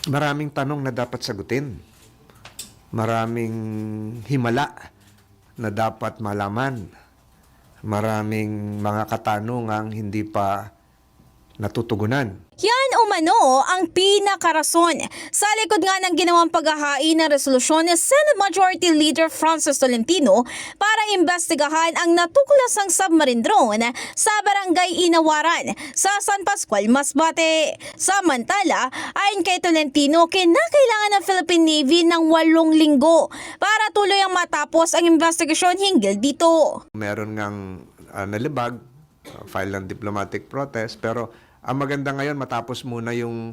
Maraming tanong na dapat sagutin. Maraming himala na dapat malaman. Maraming mga katanungang hindi pa natutugunan. Yan umano ang pinakarason sa likod nga ng ginawang paghahain ng resolusyon ni Senate Majority Leader Francis Tolentino para imbestigahan ang natuklasang submarine drone sa Barangay Inawaran sa San Pascual, Masbate. Samantala, ayon kay Tolentino, kinakailangan ng Philippine Navy ng 8 linggo para tuloy ang matapos ang investigasyon hinggil dito. Meron ngang nalibag, file ng diplomatic protest, pero ang maganda ngayon, matapos muna yung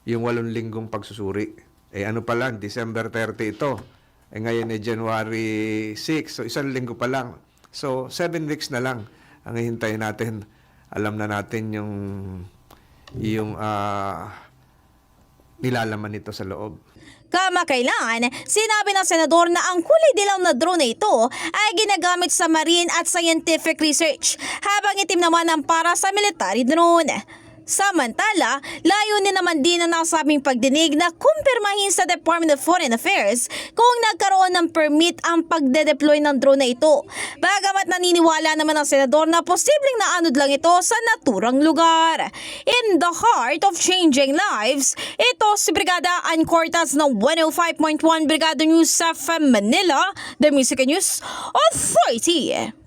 8 linggong pagsusuri. Ano pa lang, December 30 ito. Ngayon ay January 6, so 1 linggo pa lang. So 7 weeks na lang ang hihintayin natin. Alam na natin yung nilalaman nito sa loob. Kamakailan, sinabi ng senador na ang kulay dilaw na drone na ito ay ginagamit sa marine at scientific research, habang itim naman ang para sa military drone. Samantala, layunin naman din ang nasabing pagdinig na kumpirmahin sa Department of Foreign Affairs kung nagkaroon ng permit ang pagde-deploy ng drone na ito. Bagamat naniniwala naman ang senador na posibleng naanod lang ito sa naturang lugar. In the heart of changing lives, ito si Brigada Ann Cortas ng 105.1 Brigada News sa Manila, The Music News Authority.